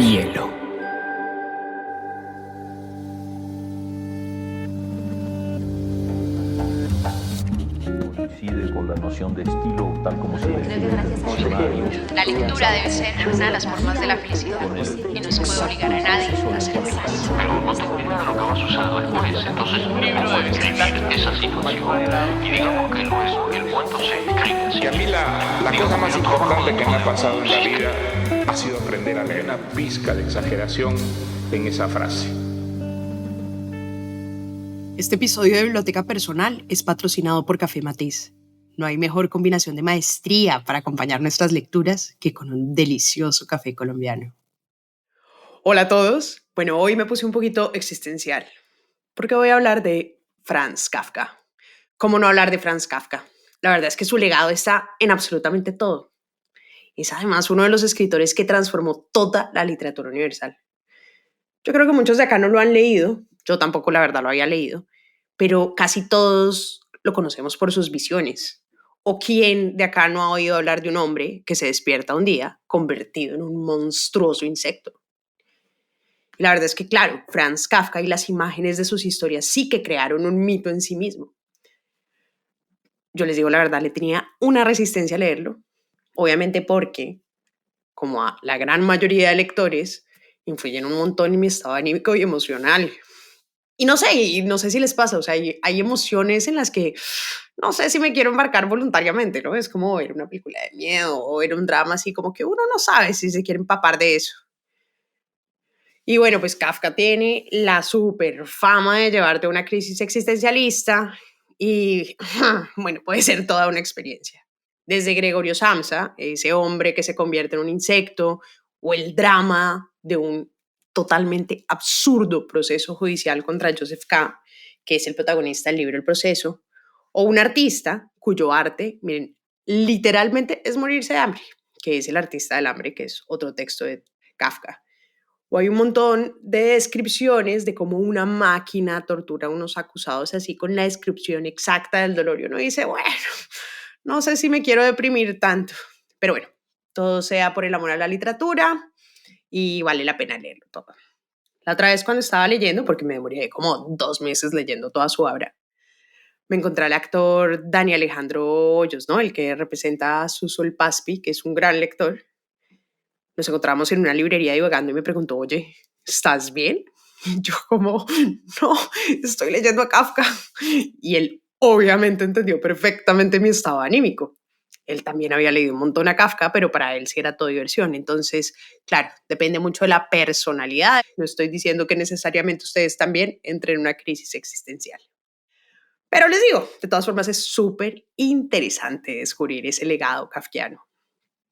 Hielo. Coincide con la noción de estilo tal como se define en el diccionario. La lectura debe ser una de las formas de la felicidad y no se puede obligar a nadie a ser feliz. Pero no tengo idea de lo que va a suceder después. Entonces mi libro debe describir esa situación. Y digamos que lo es. El cuento se escribe así. Y a mí la cosa más importante que me ha pasado en la vida ha sido aprender a leer una pizca de exageración en esa frase. Este episodio de Biblioteca Personal es patrocinado por Café Matiz. No hay mejor combinación de maestría para acompañar nuestras lecturas que con un delicioso café colombiano. Hola a todos. Bueno, hoy me puse un poquito existencial porque voy a hablar de Franz Kafka. ¿Cómo no hablar de Franz Kafka? La verdad es que su legado está en absolutamente todo. Es además uno de los escritores que transformó toda la literatura universal. Yo creo que muchos de acá no lo han leído, yo tampoco la verdad lo había leído, pero casi todos lo conocemos por sus visiones. ¿O quién de acá no ha oído hablar de un hombre que se despierta un día convertido en un monstruoso insecto? Y la verdad es que, claro, Franz Kafka y las imágenes de sus historias sí que crearon un mito en sí mismo. Yo les digo la verdad, le tenía una resistencia a leerlo, obviamente porque, como a la gran mayoría de lectores, influyen un montón en mi estado anímico y emocional. Y no sé si les pasa, o sea, hay emociones en las que no sé si me quiero embarcar voluntariamente, ¿no? Es como ver una película de miedo o ver un drama así como que uno no sabe si se quiere empapar de eso. Y bueno, pues Kafka tiene la super fama de llevarte a una crisis existencialista y, bueno, puede ser toda una experiencia. Desde Gregorio Samsa, ese hombre que se convierte en un insecto, o el drama de un totalmente absurdo proceso judicial contra Joseph K., que es el protagonista del libro El Proceso, o un artista cuyo arte, miren, literalmente es morirse de hambre, que es El Artista del Hambre, que es otro texto de Kafka. O hay un montón de descripciones de cómo una máquina tortura a unos acusados así con la descripción exacta del dolor. Y uno dice, bueno, no sé si me quiero deprimir tanto. Pero bueno, todo sea por el amor a la literatura y vale la pena leerlo todo. La otra vez cuando estaba leyendo, porque me demoré como 2 meses leyendo toda su obra, me encontré al actor Dani Alejandro Hoyos, ¿no? El que representa a Susol Paspi, que es un gran lector. Nos encontramos en una librería divagando y me preguntó, oye, ¿estás bien? Y yo como, no, estoy leyendo a Kafka. Y él obviamente entendió perfectamente mi estado anímico. Él también había leído un montón a Kafka, pero para él sí era todo diversión. Entonces, claro, depende mucho de la personalidad. No estoy diciendo que necesariamente ustedes también entren en una crisis existencial. Pero les digo, de todas formas es súper interesante descubrir ese legado kafkiano.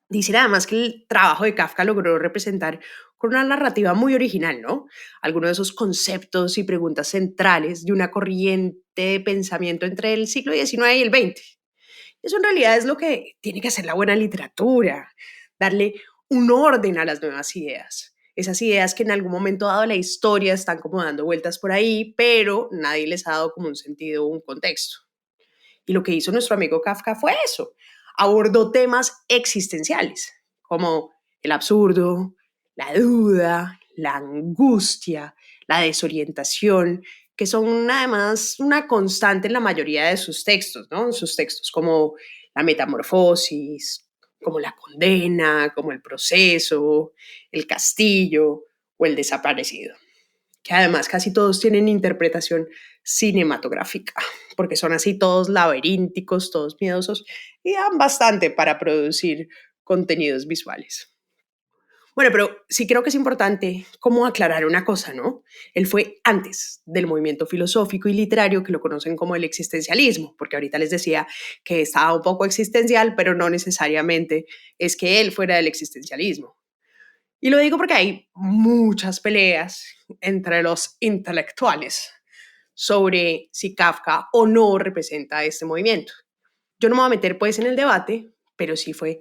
Dicen además que el trabajo de Kafka logró representar con una narrativa muy original, ¿no? Algunos de esos conceptos y preguntas centrales de una corriente de pensamiento entre el siglo XIX y el XX. Eso en realidad es lo que tiene que hacer la buena literatura, darle un orden a las nuevas ideas. Esas ideas que en algún momento dado de la historia están como dando vueltas por ahí, pero nadie les ha dado como un sentido o un contexto. Y lo que hizo nuestro amigo Kafka fue eso. Abordó temas existenciales, como el absurdo, la duda, la angustia, la desorientación, que son además una constante en la mayoría de sus textos, ¿no? Sus textos como la metamorfosis, como la condena, como el proceso, el castillo o el desaparecido, que además casi todos tienen interpretación cinematográfica, porque son así todos laberínticos, todos miedosos y dan bastante para producir contenidos visuales. Bueno, pero sí creo que es importante como aclarar una cosa, ¿no? Él fue antes del movimiento filosófico y literario que lo conocen como el existencialismo, porque ahorita les decía que estaba un poco existencial, pero no necesariamente es que él fuera del existencialismo. Y lo digo porque hay muchas peleas entre los intelectuales sobre si Kafka o no representa este movimiento. Yo no me voy a meter pues en el debate, pero sí fue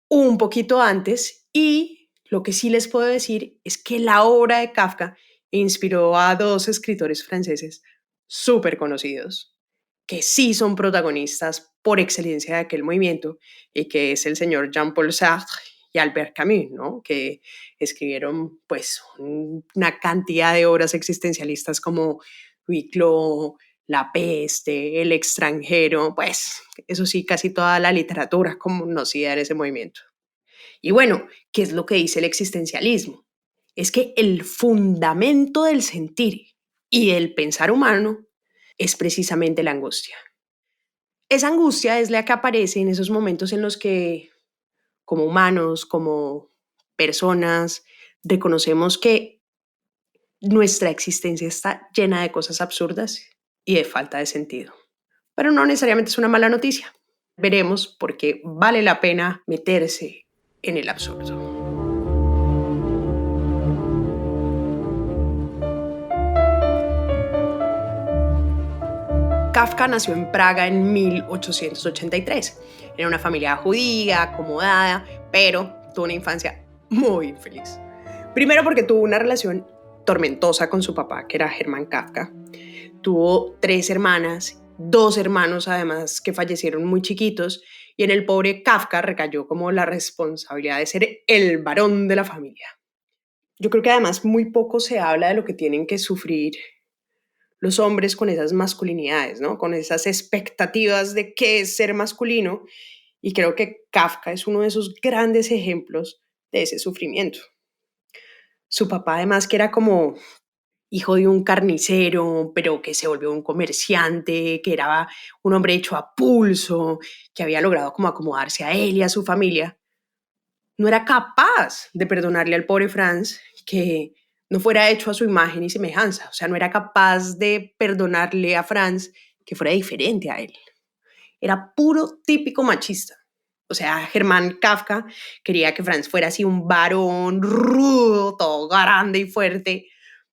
un poquito antes y lo que sí les puedo decir es que la obra de Kafka inspiró a 2 escritores franceses súper conocidos, que sí son protagonistas por excelencia de aquel movimiento y que es el señor Jean-Paul Sartre y Albert Camus, ¿no? Que escribieron pues una cantidad de obras existencialistas como Huis clos, La peste, El extranjero, pues eso sí, casi toda la literatura conocida en ese movimiento. Y bueno, ¿qué es lo que dice el existencialismo? Es que el fundamento del sentir y del pensar humano es precisamente la angustia. Esa angustia es la que aparece en esos momentos en los que, como humanos, como personas, reconocemos que nuestra existencia está llena de cosas absurdas y de falta de sentido. Pero no necesariamente es una mala noticia. Veremos por qué vale la pena meterse en el absurdo. Kafka nació en Praga en 1883. Era una familia judía, acomodada, pero tuvo una infancia muy infeliz. Primero porque tuvo una relación tormentosa con su papá, que era Hermann Kafka. Tuvo 3 hermanas, 2 hermanos además que fallecieron muy chiquitos, y en el pobre Kafka recayó como la responsabilidad de ser el varón de la familia. Yo creo que además muy poco se habla de lo que tienen que sufrir los hombres con esas masculinidades, ¿no? Con esas expectativas de qué es ser masculino, y creo que Kafka es uno de esos grandes ejemplos de ese sufrimiento. Su papá además, que era como hijo de un carnicero, pero que se volvió un comerciante, que era un hombre hecho a pulso, que había logrado como acomodarse a él y a su familia, no era capaz de perdonarle al pobre Franz que no fuera hecho a su imagen y semejanza. O sea, no era capaz de perdonarle a Franz que fuera diferente a él. Era puro típico machista. O sea, Hermann Kafka quería que Franz fuera así un varón rudo, todo grande y fuerte,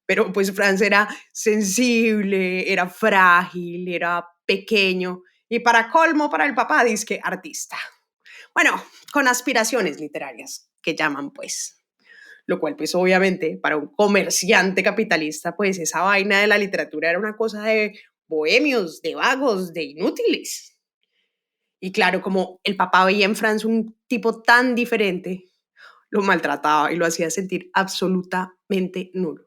pero pues Franz era sensible, era frágil, era pequeño y para colmo para el papá, dizque artista. Bueno, con aspiraciones literarias, que llaman pues. Lo cual pues obviamente para un comerciante capitalista pues esa vaina de la literatura era una cosa de bohemios, de vagos, de inútiles. Y claro, como el papá veía en Franz un tipo tan diferente, lo maltrataba y lo hacía sentir absolutamente nulo.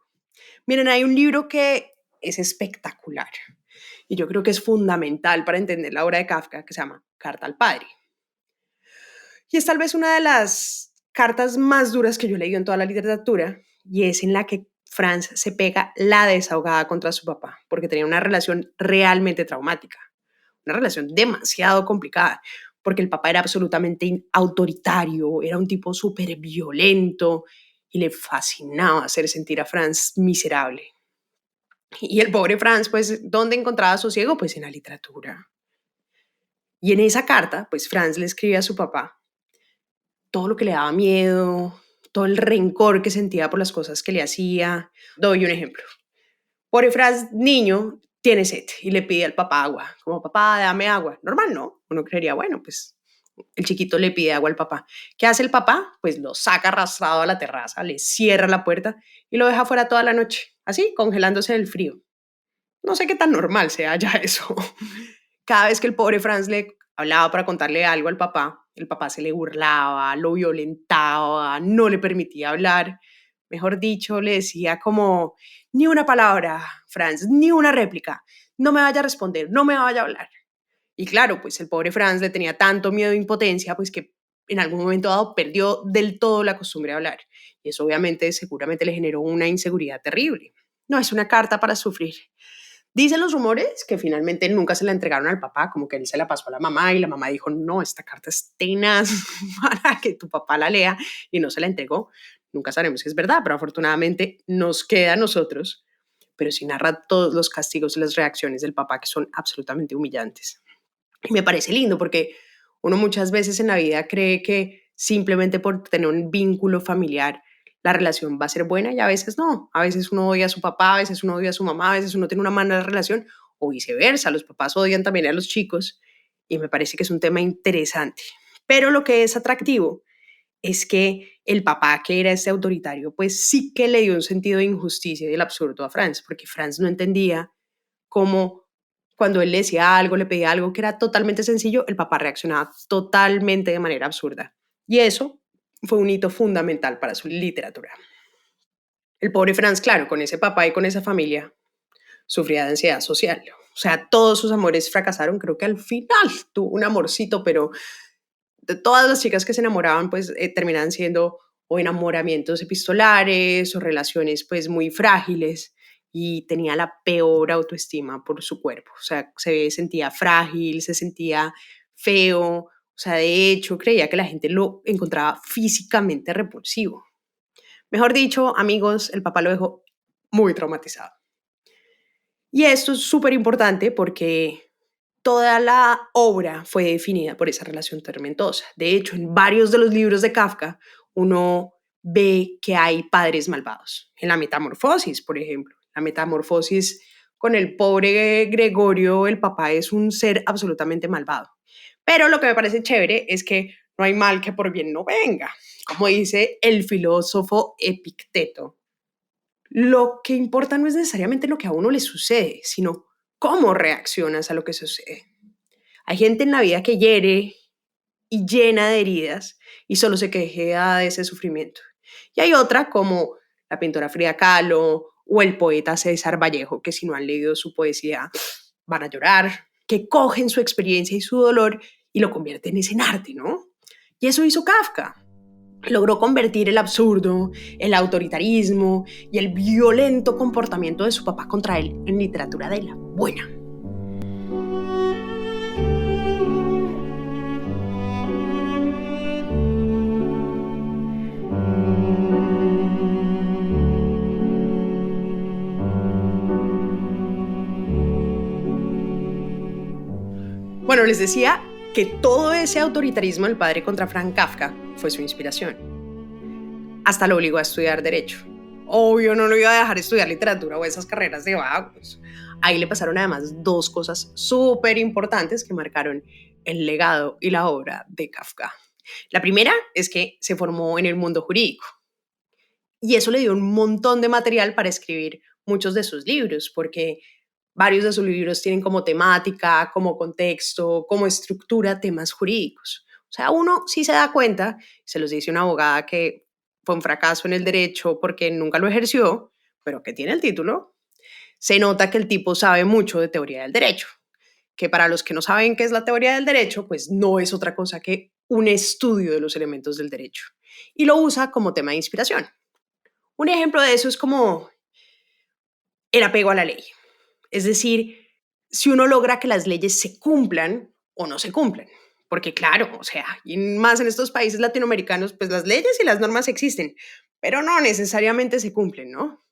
Miren, hay un libro que es espectacular y yo creo que es fundamental para entender la obra de Kafka, que se llama Carta al Padre. Y es tal vez una de las cartas más duras que yo he leído en toda la literatura, y es en la que Franz se pega la desahogada contra su papá, porque tenía una relación realmente traumática, una relación demasiado complicada, porque el papá era absolutamente autoritario, era un tipo súper violento y le fascinaba hacer sentir a Franz miserable. Y el pobre Franz, pues, ¿dónde encontraba sosiego? Pues en la literatura. Y en esa carta, pues Franz le escribe a su papá todo lo que le daba miedo, todo el rencor que sentía por las cosas que le hacía. Doy un ejemplo. Pobre Franz, niño, tiene sed y le pide al papá agua. Como, papá, dame agua. Normal, ¿no? Uno creería, bueno, pues el chiquito le pide agua al papá. ¿Qué hace el papá? Pues lo saca arrastrado a la terraza, le cierra la puerta y lo deja fuera toda la noche, así, congelándose del frío. No sé qué tan normal sea ya eso. Cada vez que el pobre Franz le hablaba para contarle algo al papá, el papá se le burlaba, lo violentaba, no le permitía hablar. Mejor dicho, le decía como, ni una palabra, Franz, ni una réplica. No me vaya a responder, no me vaya a hablar. Y claro, pues el pobre Franz le tenía tanto miedo e impotencia, pues que en algún momento dado perdió del todo la costumbre de hablar. Y eso obviamente seguramente le generó una inseguridad terrible. No es una carta para sufrir. Dicen los rumores que finalmente nunca se la entregaron al papá, como que él se la pasó a la mamá y la mamá dijo, no, esta carta es tenaz para que tu papá la lea, y no se la entregó. Nunca sabremos si es verdad, pero afortunadamente nos queda a nosotros, pero sí narra todos los castigos y las reacciones del papá que son absolutamente humillantes. Y me parece lindo porque uno muchas veces en la vida cree que simplemente por tener un vínculo familiar la relación va a ser buena, y a veces no. A veces uno odia a su papá, a veces uno odia a su mamá, a veces uno tiene una mala relación o viceversa. Los papás odian también a los chicos y me parece que es un tema interesante. Pero lo que es atractivo es que el papá, que era este autoritario, pues sí que le dio un sentido de injusticia y del absurdo a Franz, porque Franz no entendía cómo cuando él le decía algo, le pedía algo que era totalmente sencillo, el papá reaccionaba totalmente de manera absurda. Y eso fue un hito fundamental para su literatura. El pobre Franz, claro, con ese papá y con esa familia, sufría de ansiedad social. O sea, todos sus amores fracasaron. Creo que al final tuvo un amorcito, pero de todas las chicas que se enamoraban, pues terminaban siendo o enamoramientos epistolares o relaciones pues muy frágiles, y tenía la peor autoestima por su cuerpo. O sea, se sentía frágil, se sentía feo. O sea, de hecho, creía que la gente lo encontraba físicamente repulsivo. Mejor dicho, amigos, el papá lo dejó muy traumatizado. Y esto es súper importante porque toda la obra fue definida por esa relación tormentosa. De hecho, en varios de los libros de Kafka, uno ve que hay padres malvados. En la Metamorfosis, por ejemplo. La Metamorfosis, con el pobre Gregorio, el papá es un ser absolutamente malvado. Pero lo que me parece chévere es que no hay mal que por bien no venga. Como dice el filósofo Epicteto, lo que importa no es necesariamente lo que a uno le sucede, sino cómo reaccionas a lo que sucede. Hay gente en la vida que hiere y llena de heridas y solo se queja de ese sufrimiento. Y hay otra, como la pintora Frida Kahlo o el poeta César Vallejo, que si no han leído su poesía van a llorar, que cogen su experiencia y su dolor y lo convierten en arte, ¿no? Y eso hizo Kafka. Logró convertir el absurdo, el autoritarismo y el violento comportamiento de su papá contra él en literatura de la buena. Bueno, les decía que todo ese autoritarismo del padre contra Franz Kafka fue su inspiración. Hasta lo obligó a estudiar Derecho. Obvio, no lo iba a dejar estudiar literatura o esas carreras de vagos. Ahí le pasaron además dos cosas súper importantes que marcaron el legado y la obra de Kafka. La primera es que se formó en el mundo jurídico. Y eso le dio un montón de material para escribir muchos de sus libros, porque varios de sus libros tienen como temática, como contexto, como estructura temas jurídicos. O sea, uno sí se da cuenta, se los dice una abogada que fue un fracaso en el derecho porque nunca lo ejerció, pero que tiene el título, se nota que el tipo sabe mucho de teoría del derecho, que para los que no saben qué es la teoría del derecho, pues no es otra cosa que un estudio de los elementos del derecho, y lo usa como tema de inspiración. Un ejemplo de eso es como el apego a la ley. Es decir, si uno logra que las leyes se cumplan o no se cumplan. Porque claro, o sea, y más en estos países latinoamericanos, pues las leyes y las normas existen, pero no necesariamente se cumplen, ¿no?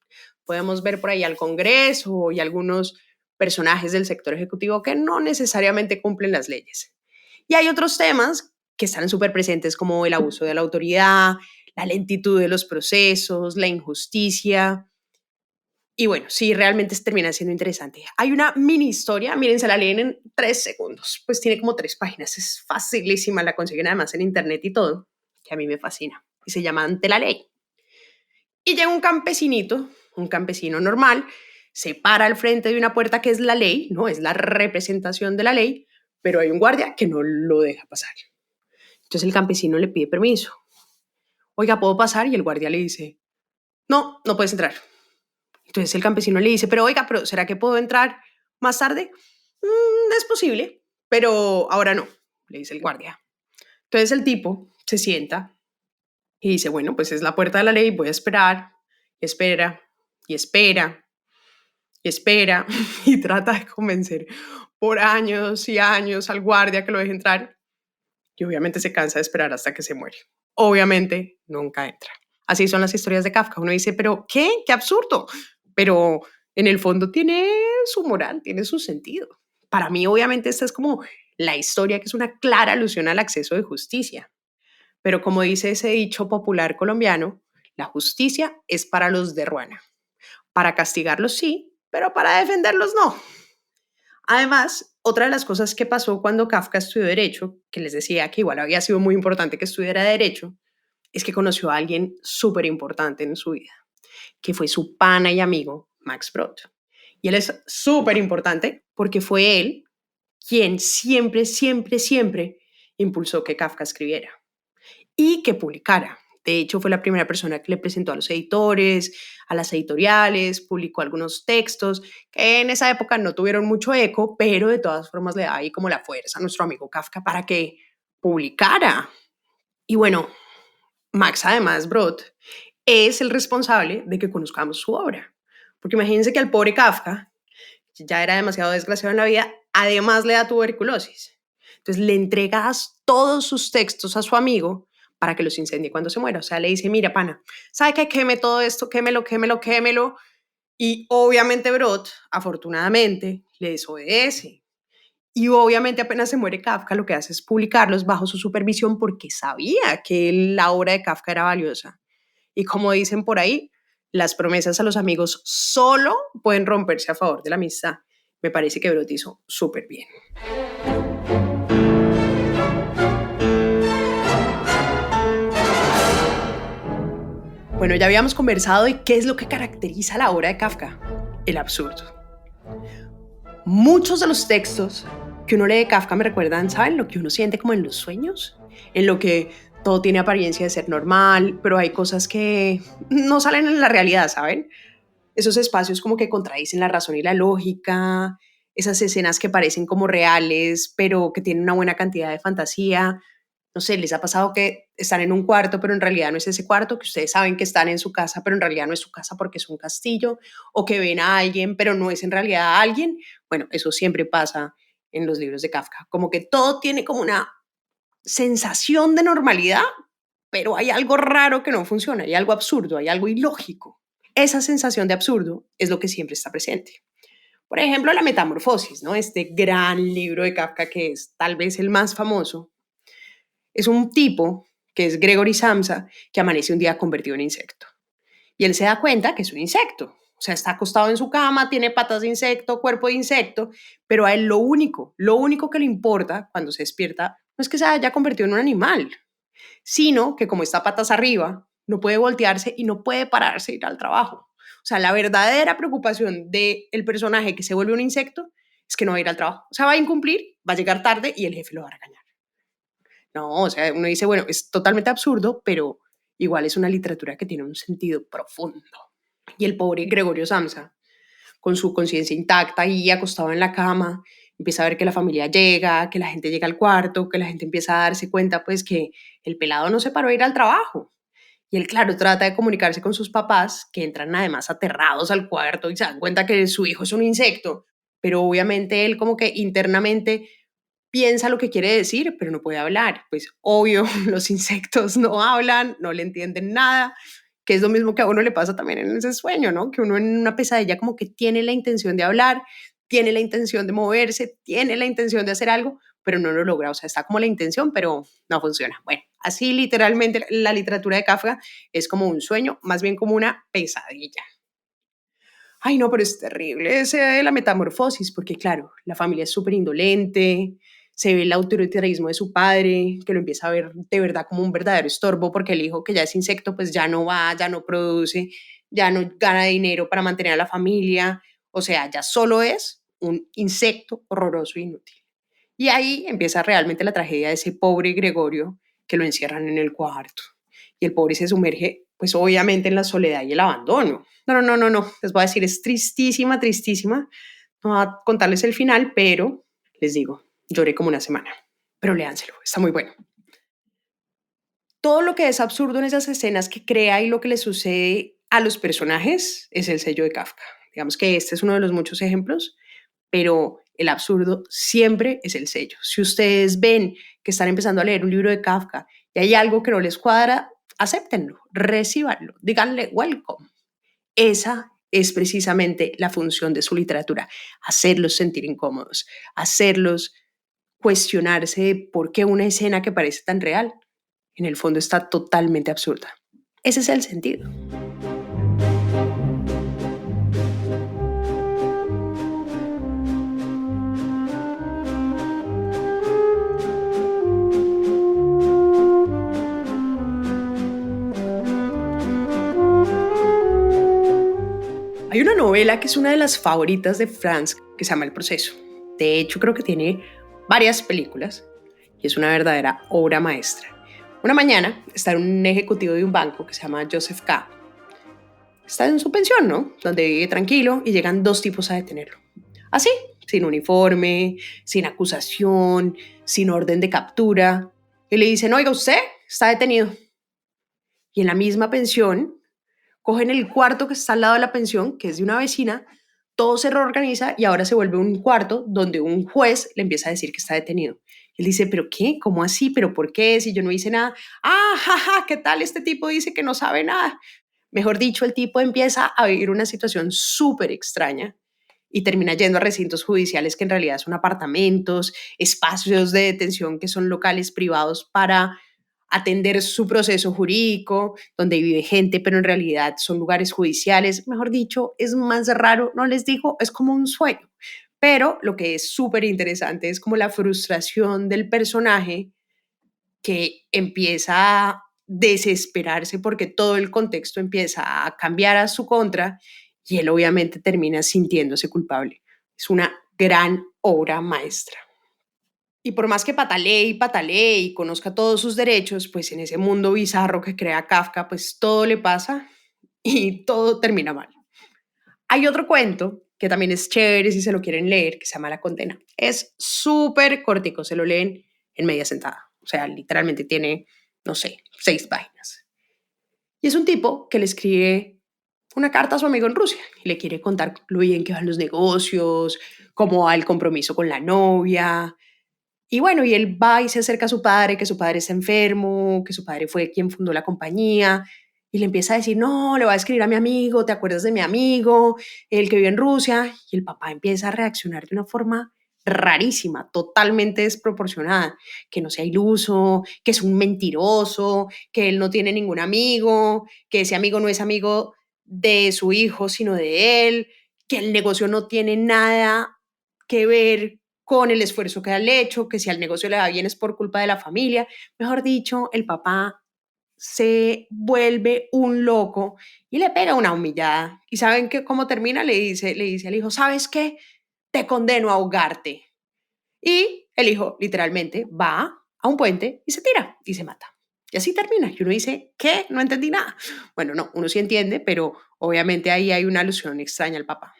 Podemos ver por ahí al Congreso y algunos personajes del sector ejecutivo que no necesariamente cumplen las leyes. Y hay otros temas que están súper presentes, como el abuso de la autoridad, la lentitud de los procesos, la injusticia. Y bueno, sí, realmente termina siendo interesante. Hay una mini historia, miren, se la leen en 3 segundos, pues tiene como 3 páginas, es facilísima, la consiguen además en internet y todo, que a mí me fascina, y se llama Ante la ley. Y llega un campesinito, un campesino normal, se para al frente de una puerta que es la ley, ¿no? Es la representación de la ley, pero hay un guardia que no lo deja pasar. Entonces el campesino le pide permiso. Oiga, ¿puedo pasar? Y el guardia le dice, no, no puedes entrar. Entonces el campesino le dice, pero oiga, pero ¿será que puedo entrar más tarde? Es posible, pero ahora no, le dice el guardia. Entonces el tipo se sienta y dice, bueno, pues es la puerta de la ley, voy a esperar, espera, y espera, y espera, y trata de convencer por años y años al guardia que lo deje entrar, y obviamente se cansa de esperar hasta que se muere. Obviamente nunca entra. Así son las historias de Kafka. Uno dice, pero ¿qué? ¡Qué absurdo! Pero en el fondo tiene su moral, tiene su sentido. Para mí, obviamente, esta es como la historia que es una clara alusión al acceso de justicia. Pero como dice ese dicho popular colombiano, la justicia es para los de Ruana. Para castigarlos sí, pero para defenderlos no. Además, otra de las cosas que pasó cuando Kafka estudió Derecho, que les decía que igual había sido muy importante que estudiara Derecho, es que conoció a alguien súper importante en su vida, que fue su pana y amigo Max Brod. Y él es súper importante porque fue él quien siempre impulsó que Kafka escribiera. y que publicara. De hecho, fue la primera persona que le presentó a los editores, a las editoriales, publicó algunos textos que en esa época no tuvieron mucho eco, pero de todas formas le da ahí como la fuerza a nuestro amigo Kafka para que publicara. Y bueno, Max además Brod es el responsable de que conozcamos su obra. Porque imagínense que al pobre Kafka, que ya era demasiado desgraciado en la vida, además le da tuberculosis. Entonces le entregas todos sus textos a su amigo para que los incendie cuando se muera. O sea, le dice, mira, pana, ¿sabe qué? Queme todo esto, quémelo. Y obviamente Brod, afortunadamente, le desobedece. Y obviamente apenas se muere Kafka, lo que hace es publicarlos bajo su supervisión porque sabía que la obra de Kafka era valiosa. Y como dicen por ahí, las promesas a los amigos solo pueden romperse a favor de la amistad. Me parece que Brod hizo súper bien. Bueno, ya habíamos conversado de qué es lo que caracteriza la obra de Kafka. El absurdo. Muchos de los textos que uno lee de Kafka me recuerdan, ¿saben? Lo que uno siente como en los sueños, en lo que todo tiene apariencia de ser normal, pero hay cosas que no salen en la realidad, ¿saben? Esos espacios como que contradicen la razón y la lógica, esas escenas que parecen como reales, pero que tienen una buena cantidad de fantasía. No sé, ¿les ha pasado que están en un cuarto, pero en realidad no es ese cuarto? Que ustedes saben que están en su casa, pero en realidad no es su casa porque es un castillo, o que ven a alguien, pero no es en realidad alguien. Bueno, eso siempre pasa en los libros de Kafka. Como que todo tiene como una sensación de normalidad, pero hay algo raro que no funciona, hay algo absurdo, hay algo ilógico. Esa sensación de absurdo es lo que siempre está presente. Por ejemplo, La Metamorfosis, ¿no? Este gran libro de Kafka que es tal vez el más famoso. Es un tipo, que es Gregory Samsa, que amanece un día convertido en insecto. Y él se da cuenta que es un insecto. O sea, está acostado en su cama, tiene patas de insecto, cuerpo de insecto, pero a él lo único que le importa cuando se despierta no es que se haya convertido en un animal, sino que como está patas arriba, no puede voltearse y no puede pararse e ir al trabajo. O sea, la verdadera preocupación del personaje que se vuelve un insecto es que no va a ir al trabajo. O sea, va a incumplir, va a llegar tarde y el jefe lo va a regañar. No, o sea, uno dice, bueno, es totalmente absurdo, pero igual es una literatura que tiene un sentido profundo. Y el pobre Gregorio Samsa, con su conciencia intacta y acostado en la cama, empieza a ver que la familia llega, que la gente llega al cuarto, que la gente empieza a darse cuenta, pues, que el pelado no se paró a ir al trabajo. Y él, claro, trata de comunicarse con sus papás, que entran además aterrados al cuarto y se dan cuenta que su hijo es un insecto. Pero obviamente él como que internamente piensa lo que quiere decir, pero no puede hablar. Pues obvio, los insectos no hablan, no le entienden nada, que es lo mismo que a uno le pasa también en ese sueño, ¿no? Que uno en una pesadilla como que tiene la intención de hablar, tiene la intención de moverse, tiene la intención de hacer algo, pero no lo logra. O sea, está como la intención, pero no funciona. Bueno, así literalmente la literatura de Kafka es como un sueño, más bien como una pesadilla. Ay, no, pero es terrible ese de La Metamorfosis, porque claro, la familia es súper indolente, se ve el autoritarismo de su padre, que lo empieza a ver de verdad como un verdadero estorbo, porque el hijo que ya es insecto, pues ya no va, ya no produce, ya no gana dinero para mantener a la familia, o sea, ya solo es un insecto horroroso e inútil. Y ahí empieza realmente la tragedia de ese pobre Gregorio que lo encierran en el cuarto. Y el pobre se sumerge, pues obviamente en la soledad y el abandono. No, les voy a decir, es tristísima, tristísima. No voy a contarles el final, pero les digo, lloré como una semana. Pero léanselo, está muy bueno. Todo lo que es absurdo en esas escenas que crea y lo que le sucede a los personajes es el sello de Kafka. Digamos que este es uno de los muchos ejemplos, pero el absurdo siempre es el sello. Si ustedes ven que están empezando a leer un libro de Kafka y hay algo que no les cuadra, acéptenlo, recíbanlo, díganle welcome. Esa es precisamente la función de su literatura, hacerlos sentir incómodos, hacerlos cuestionarse de por qué una escena que parece tan real, en el fondo está totalmente absurda. Ese es el sentido. Hay una novela que es una de las favoritas de Franz que se llama El Proceso. De hecho, creo que tiene varias películas y es una verdadera obra maestra. Una mañana está un ejecutivo de un banco que se llama Joseph K. Está en su pensión, ¿no? Donde vive tranquilo y llegan dos tipos a detenerlo. Así, sin uniforme, sin acusación, sin orden de captura. Y le dicen, oiga, usted está detenido. Y en la misma pensión, cogen el cuarto que está al lado de la pensión, que es de una vecina, todo se reorganiza y ahora se vuelve un cuarto donde un juez le empieza a decir que está detenido. Él dice, ¿pero qué? ¿Cómo así? ¿Pero por qué? Si yo no hice nada. Ah, jaja, ¿qué tal? Este tipo dice que no sabe nada. Mejor dicho, el tipo empieza a vivir una situación súper extraña y termina yendo a recintos judiciales que en realidad son apartamentos, espacios de detención que son locales privados para atender su proceso jurídico, donde vive gente, pero en realidad son lugares judiciales. Mejor dicho, es más raro, no les digo, es como un sueño. Pero lo que es súper interesante es como la frustración del personaje que empieza a desesperarse porque todo el contexto empieza a cambiar a su contra y él obviamente termina sintiéndose culpable. Es una gran obra maestra. Y por más que patalee y conozca todos sus derechos, pues en ese mundo bizarro que crea Kafka, pues todo le pasa y todo termina mal. Hay otro cuento que también es chévere si se lo quieren leer, que se llama La Condena. Es súper cortico, se lo leen en media sentada. O sea, literalmente tiene, no sé, 6 páginas. Y es un tipo que le escribe una carta a su amigo en Rusia y le quiere contar lo bien que van los negocios, cómo va el compromiso con la novia. Y bueno, y él va y se acerca a su padre, que su padre está enfermo, que su padre fue quien fundó la compañía, y le empieza a decir, no, le voy a escribir a mi amigo, ¿te acuerdas de mi amigo, el que vive en Rusia? Y el papá empieza a reaccionar de una forma rarísima, totalmente desproporcionada, que no sea iluso, que es un mentiroso, que él no tiene ningún amigo, que ese amigo no es amigo de su hijo, sino de él, que el negocio no tiene nada que ver con el esfuerzo que ha hecho, que si al negocio le va bien es por culpa de la familia. Mejor dicho, el papá se vuelve un loco y le pega una humillada. ¿Y saben qué, cómo termina? Le dice al hijo, ¿sabes qué? Te condeno a ahogarte. Y el hijo literalmente va a un puente y se tira y se mata. Y así termina. Y uno dice, ¿qué? No entendí nada. Bueno, no, uno sí entiende, pero obviamente ahí hay una alusión extraña al papá.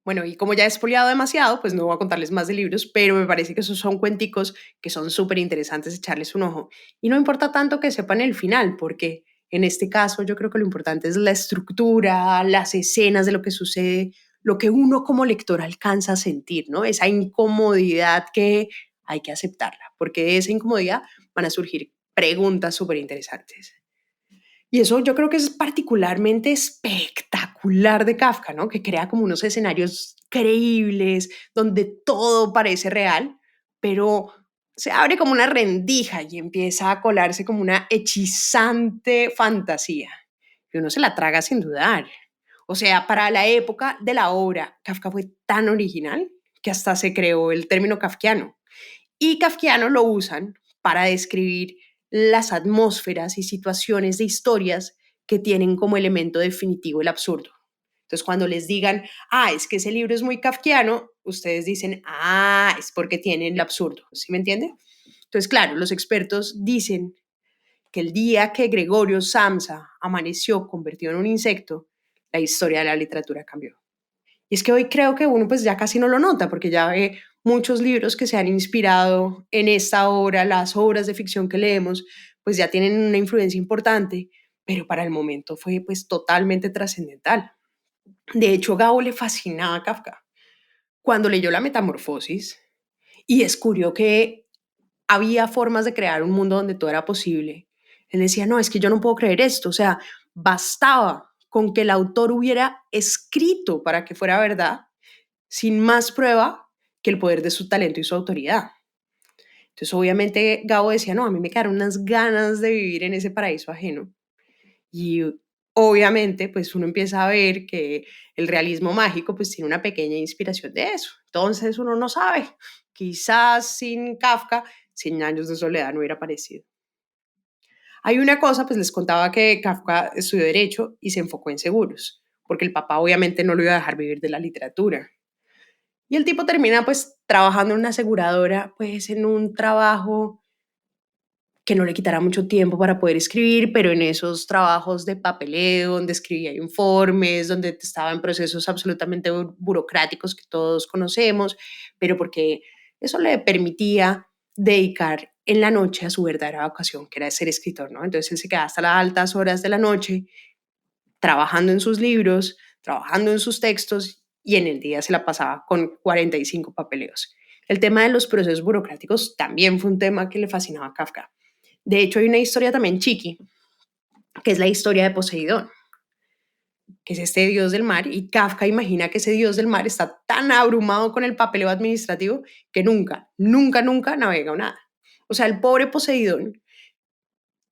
Bueno, y como ya he espoliado demasiado, pues no voy a contarles más de libros, pero me parece que esos son cuenticos que son súper interesantes echarles un ojo. Y no importa tanto que sepan el final, porque en este caso yo creo que lo importante es la estructura, las escenas de lo que sucede, lo que uno como lector alcanza a sentir, ¿no? Esa incomodidad que hay que aceptarla, porque de esa incomodidad van a surgir preguntas súper interesantes. Y eso yo creo que es particularmente espectacular de Kafka, ¿no? Que crea como unos escenarios creíbles, donde todo parece real, pero se abre como una rendija y empieza a colarse como una hechizante fantasía. Y uno se la traga sin dudar. O sea, para la época de la obra, Kafka fue tan original que hasta se creó el término kafkiano. Y kafkiano lo usan para describir las atmósferas y situaciones de historias que tienen como elemento definitivo el absurdo. Entonces, cuando les digan, es que ese libro es muy kafkiano, ustedes dicen, es porque tiene el absurdo. ¿Sí me entiende? Entonces, claro, los expertos dicen que el día que Gregorio Samsa amaneció convertido en un insecto, la historia de la literatura cambió. Y es que hoy creo que uno pues ya casi no lo nota, porque ya ve muchos libros que se han inspirado en esta obra, las obras de ficción que leemos, pues ya tienen una influencia importante, pero para el momento fue pues totalmente trascendental. De hecho, Gabo le fascinaba a Kafka. Cuando leyó La Metamorfosis y descubrió que había formas de crear un mundo donde todo era posible, él decía, no, es que yo no puedo creer esto, o sea, bastaba con que el autor hubiera escrito para que fuera verdad sin más prueba que el poder de su talento y su autoridad. Entonces, obviamente, Gabo decía, no, a mí me quedaron unas ganas de vivir en ese paraíso ajeno. Y obviamente, pues uno empieza a ver que el realismo mágico, pues tiene una pequeña inspiración de eso. Entonces, uno no sabe. Quizás sin Kafka, 100 años de soledad no hubiera aparecido. Hay una cosa, pues les contaba que Kafka estudió Derecho y se enfocó en seguros, porque el papá obviamente no lo iba a dejar vivir de la literatura. Y el tipo termina pues trabajando en una aseguradora, pues en un trabajo que no le quitara mucho tiempo para poder escribir, pero en esos trabajos de papeleo, donde escribía informes, donde estaba en procesos absolutamente burocráticos que todos conocemos, pero porque eso le permitía dedicar en la noche a su verdadera vocación, que era ser escritor, ¿no? Entonces él se quedaba hasta las altas horas de la noche trabajando en sus libros, trabajando en sus textos y en el día se la pasaba con 45 papeleos. El tema de los procesos burocráticos también fue un tema que le fascinaba a Kafka. De hecho, hay una historia también chiqui, que es la historia de Poseidón, que es este dios del mar, y Kafka imagina que ese dios del mar está tan abrumado con el papeleo administrativo que nunca navega nada. O sea, el pobre Poseidón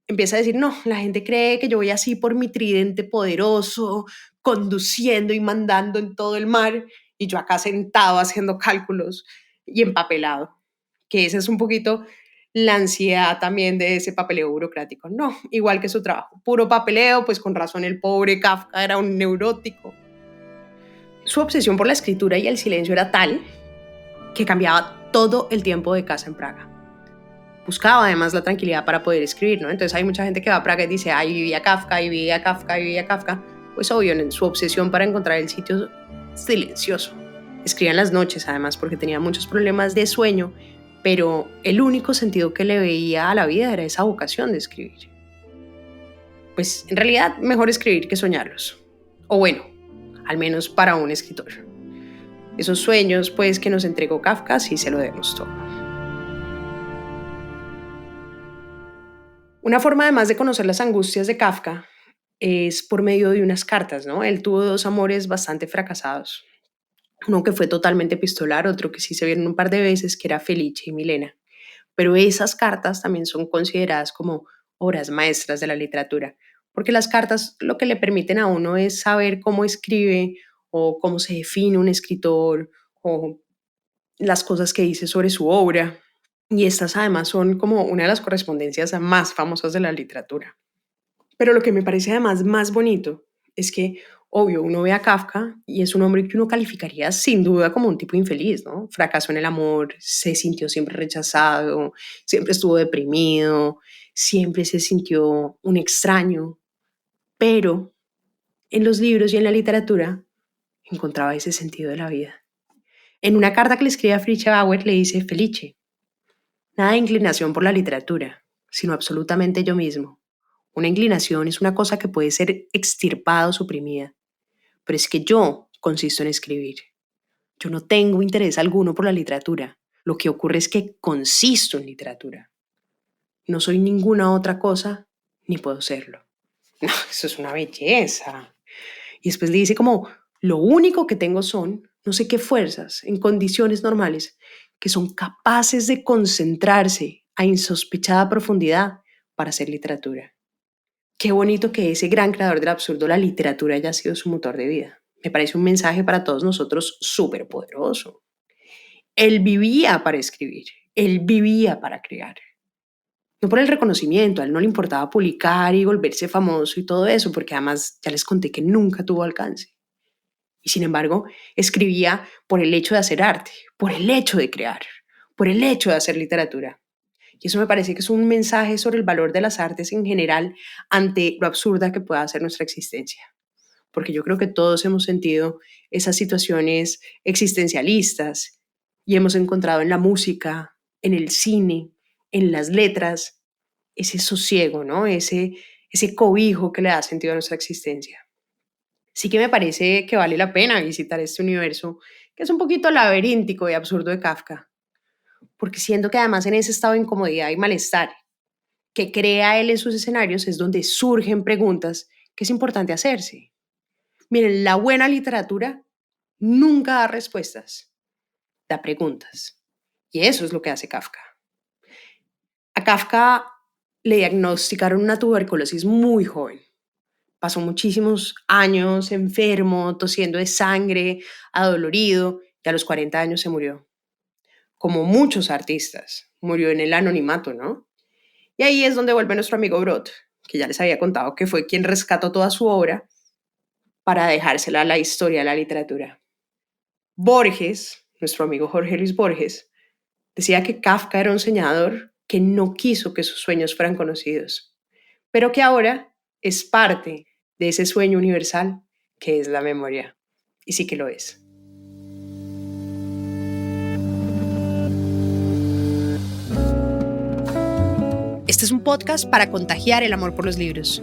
empieza a decir, no, la gente cree que yo voy así por mi tridente poderoso, conduciendo y mandando en todo el mar, y yo acá sentado haciendo cálculos y empapelado, que esa es un poquito la ansiedad también de ese papeleo burocrático. No, igual que su trabajo, puro papeleo, pues con razón el pobre Kafka era un neurótico. Su obsesión por la escritura y el silencio era tal que cambiaba todo el tiempo de casa en Praga. Buscaba además la tranquilidad para poder escribir, ¿no? Entonces hay mucha gente que va a Praga y dice, ay, vivía Kafka, y vivía Kafka, y vivía Kafka. Pues obvio, en su obsesión para encontrar el sitio silencioso. Escribía en las noches además porque tenía muchos problemas de sueño, pero el único sentido que le veía a la vida era esa vocación de escribir. Pues en realidad mejor escribir que soñarlos. O bueno, al menos para un escritor. Esos sueños pues que nos entregó Kafka sí se lo debemos todo. Una forma además de conocer las angustias de Kafka es por medio de unas cartas, ¿no? Él tuvo dos amores bastante fracasados. Uno que fue totalmente epistolar, otro que sí se vieron un par de veces, que era Felice y Milena. Pero esas cartas también son consideradas como obras maestras de la literatura, porque las cartas lo que le permiten a uno es saber cómo escribe o cómo se define un escritor o las cosas que dice sobre su obra. Y estas además son como una de las correspondencias más famosas de la literatura. Pero lo que me parece además más bonito es que, obvio, uno ve a Kafka y es un hombre que uno calificaría sin duda como un tipo infeliz, ¿no? Fracasó en el amor, se sintió siempre rechazado, siempre estuvo deprimido, siempre se sintió un extraño. Pero en los libros y en la literatura encontraba ese sentido de la vida. En una carta que le escribe a Fritz Bauer le dice, Felice, nada de inclinación por la literatura, sino absolutamente yo mismo. Una inclinación es una cosa que puede ser extirpada o suprimida, pero es que yo consisto en escribir. Yo no tengo interés alguno por la literatura. Lo que ocurre es que consisto en literatura. No soy ninguna otra cosa, ni puedo serlo. No, eso es una belleza. Y después le dice como, lo único que tengo son, no sé qué fuerzas, en condiciones normales, que son capaces de concentrarse a insospechada profundidad para hacer literatura. Qué bonito que ese gran creador del absurdo, la literatura, haya sido su motor de vida. Me parece un mensaje para todos nosotros súper poderoso. Él vivía para escribir, él vivía para crear. No por el reconocimiento, a él no le importaba publicar y volverse famoso y todo eso, porque además ya les conté que nunca tuvo alcance. Y sin embargo, escribía por el hecho de hacer arte, por el hecho de crear, por el hecho de hacer literatura. Y eso me parece que es un mensaje sobre el valor de las artes en general ante lo absurda que pueda ser nuestra existencia. Porque yo creo que todos hemos sentido esas situaciones existencialistas y hemos encontrado en la música, en el cine, en las letras, ese sosiego, ¿no? Ese cobijo que le da sentido a nuestra existencia. Sí que me parece que vale la pena visitar este universo, que es un poquito laberíntico y absurdo de Kafka, porque siento que además en ese estado de incomodidad y malestar que crea él en sus escenarios es donde surgen preguntas que es importante hacerse. Miren, la buena literatura nunca da respuestas, da preguntas. Y eso es lo que hace Kafka. A Kafka le diagnosticaron una tuberculosis muy joven. Pasó muchísimos años enfermo, tosiendo de sangre, adolorido, y a los 40 años se murió. Como muchos artistas, murió en el anonimato, ¿no? Y ahí es donde vuelve nuestro amigo Brod, que ya les había contado que fue quien rescató toda su obra para dejársela a la historia de la literatura. Borges, nuestro amigo Jorge Luis Borges, decía que Kafka era un soñador que no quiso que sus sueños fueran conocidos, pero que ahora es parte de ese sueño universal que es la memoria. Y sí que lo es. Este es un podcast para contagiar el amor por los libros,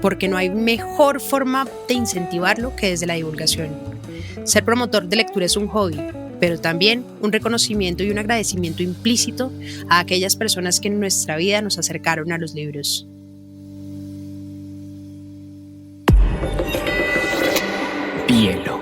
porque no hay mejor forma de incentivarlo que desde la divulgación. Ser promotor de lectura es un hobby, pero también un reconocimiento y un agradecimiento implícito a aquellas personas que en nuestra vida nos acercaron a los libros. Bielo.